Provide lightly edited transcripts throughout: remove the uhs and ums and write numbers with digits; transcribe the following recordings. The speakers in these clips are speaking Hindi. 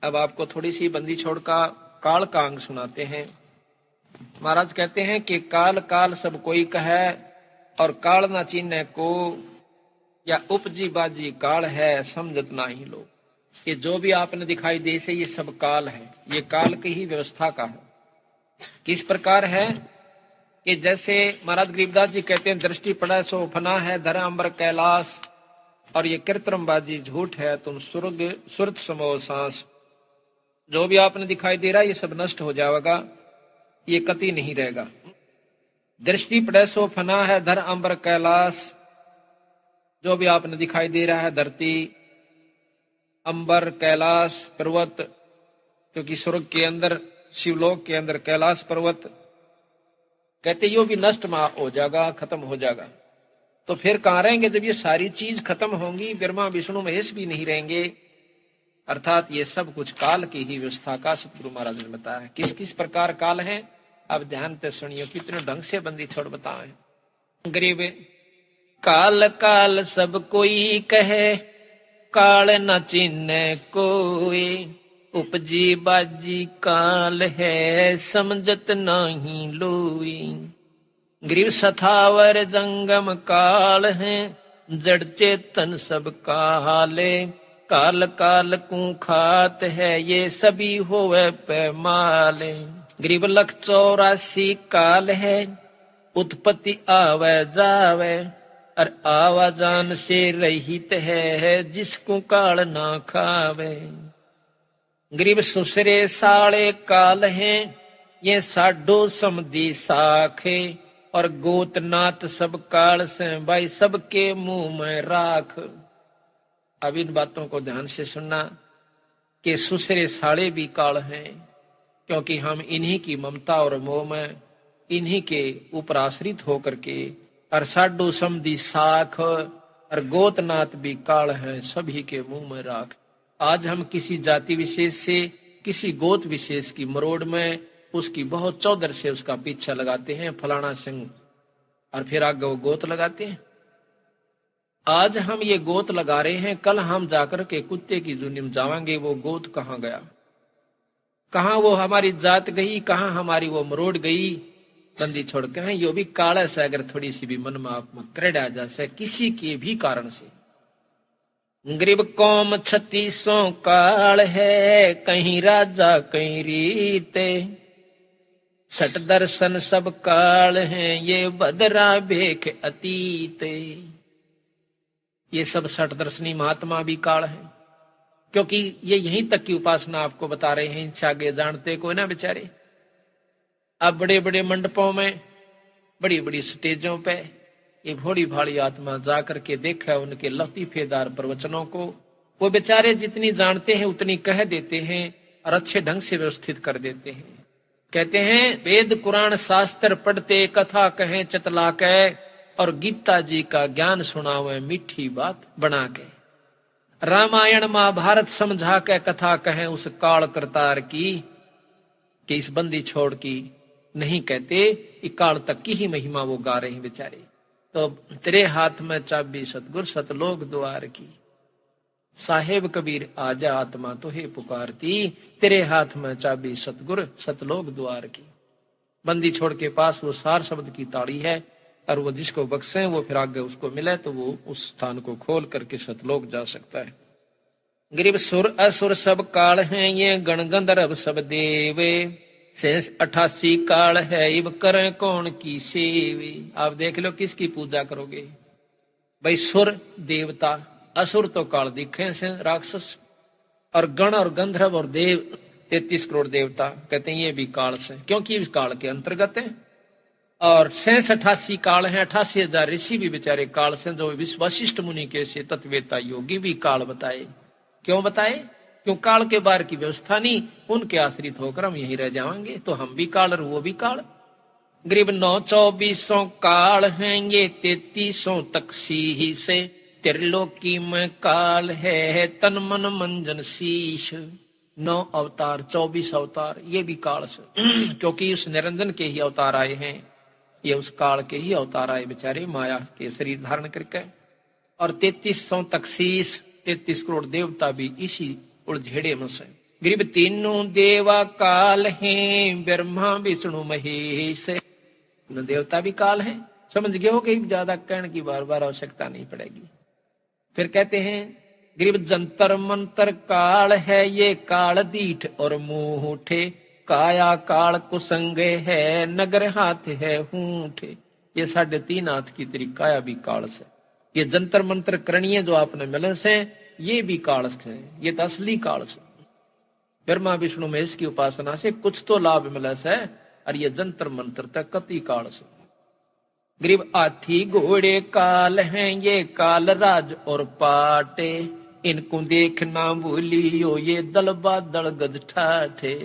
अब आपको थोड़ी सी बंदी छोड़ का काल का अंग सुनाते हैं। महाराज कहते हैं कि काल काल सब कोई कहे और काल ना चीने को, या उपजी बाजी काल है समझत नाही लो। ये जो भी आपने दिखाई दे से ये सब काल है, ये काल की ही व्यवस्था का है। किस प्रकार है कि जैसे महाराज गरीबदास जी कहते हैं, दृष्टि पड़ा सो फना है धरा अंबर कैलाश, और ये कृत्रिम बाजी झूठ है तुम स्वर्ग सुरत समो सांस। जो भी आपने दिखाई दे रहा है ये सब नष्ट हो जाएगा, ये कति नहीं रहेगा। दृष्टि पड़े सो फना है धर अंबर कैलाश, जो भी आपने दिखाई दे रहा है धरती, अंबर, कैलाश, पर्वत, क्योंकि स्वर्ग के अंदर शिवलोक के अंदर कैलाश पर्वत, कहते यो भी नष्ट हो जाएगा, खत्म हो जाएगा। तो फिर कहां रहेंगे जब ये सारी चीज खत्म होंगी? ब्रह्मा विष्णु महेश भी नहीं रहेंगे। अर्थात ये सब कुछ काल की ही व्यवस्था का सतगुरु महाराज ने बताया। किस किस प्रकार काल है अब ध्यान से सुनियो, कितने ढंग से बंदी छोड़ बताए। गरीब काल काल सब कोई कहे, काल न चिन्ह कोई, उपजी बाजी काल है समझत नहीं लोई। ग्रीव सथावर जंगम काल है, जड़ चेतन सब काले, काल काल को खात है ये सभी होवे पैमाले। ग्रीव लख 84 काल है, उत्पत्ति आवे जावे, और आवाजान से रहित है जिसको काल ना खावे। ग्रीब सुसरे साले काल हैं, ये साडो समदी साखे, और गोतनाथ सब काल से भाई सबके मुंह में राख। अब इन बातों को ध्यान से सुनना कि सुसरे साले भी काल हैं, क्योंकि हम इन्हीं की ममता और मोह में, इन्हीं के ऊपर आश्रित होकर के, और साडो समदी साख और गोतनाथ भी काल हैं सभी के मुंह में राख। आज हम किसी जाति विशेष से, किसी गोत विशेष की मरोड़ में उसकी बहुत चौधर से उसका पीछा लगाते हैं, फलाना सिंह, और फिर आगे वो गोत लगाते हैं। आज हम ये गोत लगा रहे हैं, कल हम जाकर के कुत्ते की जुनी में जावांगे, वो गोत कहाँ गया, कहाँ वो हमारी जात गई, कहाँ हमारी वो मरोड़ गई। बंदी छोड़ के हैं यो भी काला से अगर थोड़ी सी भी मन में आप में क्रेडा जाए किसी के भी कारण से। गरीब कौम 36 काल है, कहीं राजा कहीं रीते, सट दर्शन सब काल हैं ये बदरा भेख अतीते। ये सब सट दर्शनी महात्मा भी काल हैं, क्योंकि ये यहीं तक की उपासना आपको बता रहे हैं, आगे जानते को ना बेचारे। अब बड़े बड़े मंडपों में, बड़ी बड़ी स्टेजों पे ये भोली भाली आत्मा जाकर के देखा उनके लतीफेदार प्रवचनों को। वो बेचारे जितनी जानते हैं उतनी कह देते हैं और अच्छे ढंग से व्यवस्थित कर देते हैं। कहते हैं वेद कुरान शास्त्र पढ़ते, कथा कहें चतला के, और गीता जी का ज्ञान सुनावे मीठी बात बना के। रामायण महाभारत समझा के कथा कहें उस काल करतार की, कि इस बंदी छोड़ की नहीं कहते, इकाल तक की ही महिमा वो गा रहे हैं बेचारे। तो तेरे हाथ में चाबी सतगुर सतलोक द्वार की, साहेब कबीर आजा आत्मा तो हे पुकारती, तेरे हाथ में चाबी सतगुर सतलोक द्वार की। बंदी छोड़ के पास वो सार शब्द की ताड़ी है, और वो जिसको बख्शे वो फिर आगे उसको मिले तो वो उस स्थान को खोल करके सतलोक जा सकता है। गरीब सुर असुर सब काल हैं, ये गण गंधर्व सब देवे, शेष 88 काल है इब करें कौन की सेवी। आप देख लो किसकी पूजा करोगे भाई, सुर देवता, असुर तो काल दिखे से राक्षस, और गण और गंधर्व और देव 33 करोड़ देवता, कहते हैं ये भी काल से, क्योंकि इस काल के अंतर्गत है। और 88 काल है, 88,000 ऋषि भी बेचारे काल से, जो वशिष्ठ मुनि के से तत्वेता योगी भी काल बताए। क्यों बताए? क्यों काल के बार की व्यवस्था नहीं, उनके आश्रित होकर हम यहीं रह जाएंगे। तो हम भी काल और वो भी काल। गरीब 9-24 काल हैं, ये 33 तक सी से, त्रिलोकी में काल है तन मन मंजन शीश। 9 अवतार 24 अवतार ये भी काल से, क्योंकि उस निरंजन के ही अवतार आए हैं, ये उस काल के ही अवतार आए बेचारे, माया के शरीर धारण करके। और 33 तक शीश, 33 करोड़ देवता भी इसी उड़झेड़े में से। गरीब तीनों देवा काल हैं, ब्रह्मा विष्णु महेश। देवता भी काल हैं, समझ गए हो कि ज्यादा कहने की बार बार आवश्यकता नहीं पड़ेगी। फिर कहते हैं गरीब जंतर मंतर काल है, ये काल दीठ और मुंह काया काल कुसंग है, नगर हाथ है हूठ। ये 3.5 हाथ की तेरी काया भी काल से। ये जंतर मंत्र करणीय जो आपने मिले से, ये भी काल से, ये तो असली काल से। ब्रह्मा विष्णु महेश की उपासना से कुछ तो लाभ मिले से, और ये जंतर मंत्र तक कति काल से। गरीब हाथी घोड़े काल हैं, ये काल राज और पाटे। इनको देखना भूलियो, ये दल बादल गज ठाठे।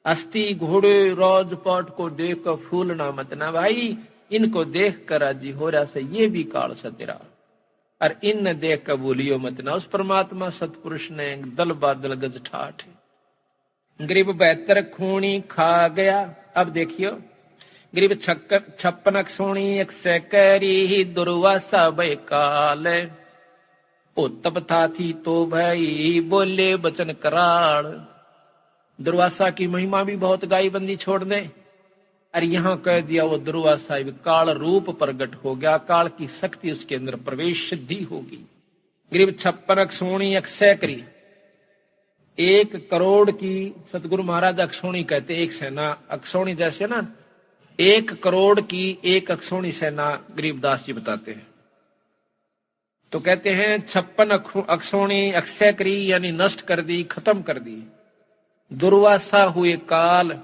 अस्थि घोड़े राजपाट को देख कर फूलना मत ना भाई, इनको देख कर राजी हो रहा से, ये भी काल से तेरा। और इन देख कर भूलियो मत ना, उस परमात्मा सतपुरुष ने दल बादल गज ठाठे। गरीब 72 खूनी खा गया। अब देखियो गरीब 56 सोनी 100 करी, दुर्वासा भय काल। ओ तब था थी तो भाई, बोले बचन कराल। दुर्वासा की महिमा भी बहुत गाई, बंदी छोड़ दे। और यहां कह दिया वो दुर्वासा काल रूप प्रकट हो गया, काल की शक्ति उसके अंदर प्रवेश सिद्धि होगी। गरीब 56 सोनी 100 करी, 1 करोड़ की सतगुरु महाराज अक्षोणी कहते, एक सेना अक्षोणी जैसे ना 1 करोड़ की 1 अक्षोणी सेना गरीबदास जी बताते हैं। तो कहते हैं 56 अक्षोणी 100 करी, यानी नष्ट कर दी, खत्म कर दी। दुर्वासा हुए काल,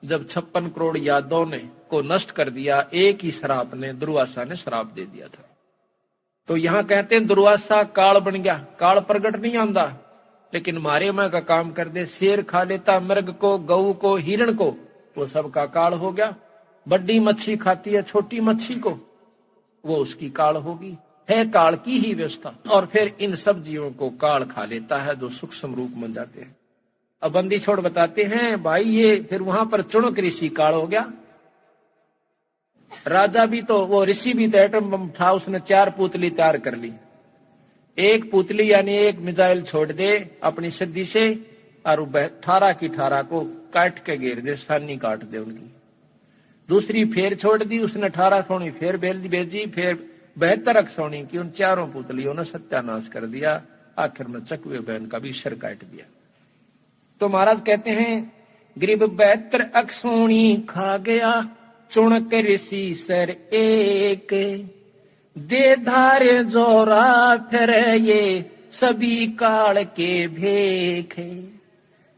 जब 56 करोड़ यादवों ने को नष्ट कर दिया, एक ही श्राप ने, दुर्वासा ने श्राप दे दिया था। तो यहां कहते हैं दुर्वासा काल बन गया। काल प्रगट नहीं आंदा, लेकिन मारे में का काम कर दे। शेर खा लेता मृग को, गऊ को, हिरण को, वो सबका काल हो गया। बड़ी मच्छी खाती है छोटी मच्छी को, वो उसकी काल होगी। है काल की ही व्यवस्था। और फिर इन सब जीवों को काल खा लेता है, जो सूक्ष्म रूप में जाते हैं। अब बंदी छोड़ बताते हैं भाई, ये फिर वहां पर चुणक ऋषि काल हो गया। राजा भी तो, वो ऋषि भी तो एटम बम था, उसने 4 पुतली तैयार कर ली। एक पुतली यानी एक मिसाइल छोड़ दे अपनी सिद्धि से, और 18 की 18 को काट के घेर दे, सानी काट दे उनकी। दूसरी फेर छोड़ दी उसने, 18 सोनी फेर भेजी, फिर 72 सोनी की, उन 4 पुतलियों ने सत्यानाश कर दिया। आखिर में चकवे बहन का भी सिर काट दिया। तो महाराज कहते हैं गरीब 72 अक्षोणी खा गया, चुणक ऋषि सर एक। दे धारे जोरा फिर ये सभी काल के भेखे।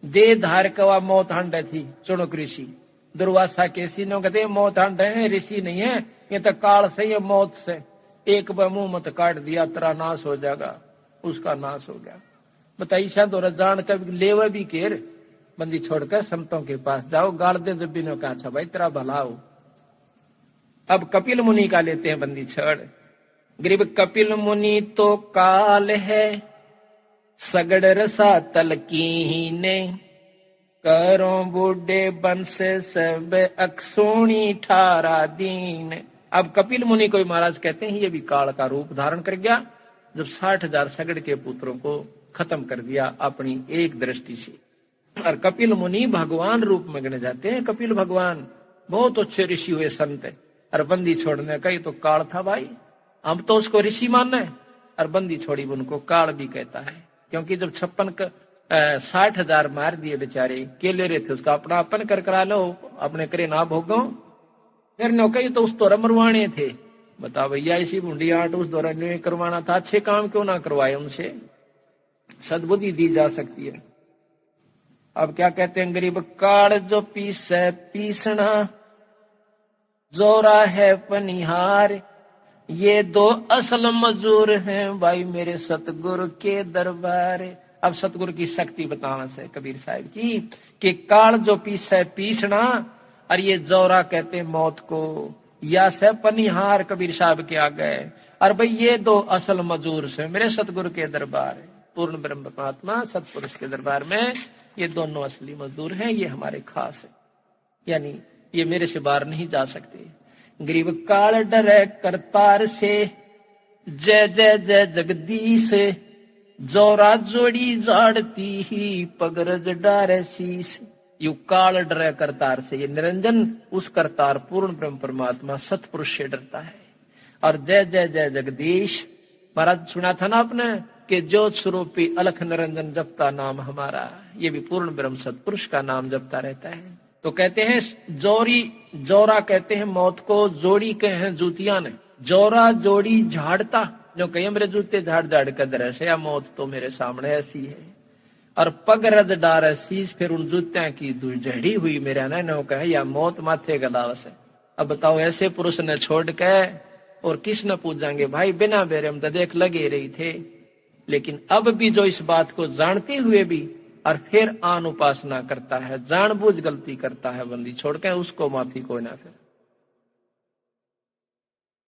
दे धार कवा मौत हंड थी चुणक ऋषि। दुर्वासा के सीनों कहते मौत हंड है, ऋषि नहीं है, ये तो काल से ही मौत से। एक मुंह मत काट दिया तेरा नाश हो जाएगा, उसका नाश हो गया। बताइए शायद और जान कर लेवे भी केर, बंदी छोड़कर संतों के पास जाओ, गाड़ दे जब भी ने कहा अच्छा भाई तेरा भला हो। अब कपिल मुनि का लेते हैं बंदी छोड़। गरीब कपिल मुनि तो काल है, सगड़ रसा तल की ने। करो बूढ़े बंस सब अक्षोणी 18 दीन। अब कपिल मुनि को महाराज कहते हैं ये भी काल का रूप धारण कर गया, जब 60,000 सगड़ के पुत्रों को खत्म कर दिया अपनी एक दृष्टि से। और कपिल मुनि भगवान रूप में गणे जाते हैं। कपिल भगवान बहुत अच्छे ऋषि हुए संत है। और बंदी छोड़ने का ये तो काल था भाई, हम तो उसको ऋषि मानना है। और बंदी छोड़ी उनको काल भी कहता है, क्योंकि जब 60,000 मार दिए बेचारे, केले रहे थे, उसका अपना अपन कर करा लो, अपने करे ना भोगो। फिर नौकरी तो उस दौरा मरवाने थे। बता भैया इसी बूंदी आट उस दौरान नहीं करवाना था, अच्छे काम क्यों ना करवाए उनसे, सद्बुद्धि दी जा सकती है। अब क्या कहते हैं गरीब काल जो पीसे पीसना, जोरा है पनिहार। ये 2 असल मजूर हैं भाई मेरे सतगुरु के दरबार। अब सतगुरु की शक्ति बताना से कबीर साहब की, कि काल जो पीसे पीसना, और ये जोरा कहते हैं मौत को, या से पनिहार कबीर साहब के आ गए। और भाई ये 2 असल मजूर से मेरे सतगुरु के दरबार, पूर्ण ब्रह्म परमात्मा सतपुरुष के दरबार में ये दोनों असली मजदूर हैं, ये हमारे खास है, यानी ये मेरे से बाहर नहीं जा सकते। गरीब काल डरे करतार से, जय जय जय जगदीश। जोरा जोड़ी झाड़ती ही पगरज डारे शीस। यू काल डरे करतार से, ये निरंजन उस करतार पूर्ण ब्रह्म परमात्मा सतपुरुष से डरता है। और जय जय जय जगदीश, महाराज सुना था ना आपने कि ज्योत स्वरूपी अलख निरंजन जपता नाम हमारा, ये भी पूर्ण ब्रह्म सतपुरुष का नाम जपता रहता है। तो कहते हैं जोरी, जोरा कहते हैं मौत को, जोड़ी कहे हैं जूतियां ने। जोरा जोड़ी झाड़ता, जो कहे मेरे जूते झाड़ झाड़ कर दर से, या मौत तो मेरे सामने ऐसी है। और पग रज डार शीश, फिर उन जूत्या की झड़ी हुई मेरा न कहे, या मौत माथे गलाव से। अब बताओ ऐसे पुरुष ने छोड़ के और किस न पूछेंगे भाई, बिना बेरे हम तो देख लगे रही थे। लेकिन अब भी जो इस बात को जानते हुए भी और फिर आन उपासना करता है, जानबूझ गलती करता है बंदी छोड़ के, उसको माफी कोई ना फिर।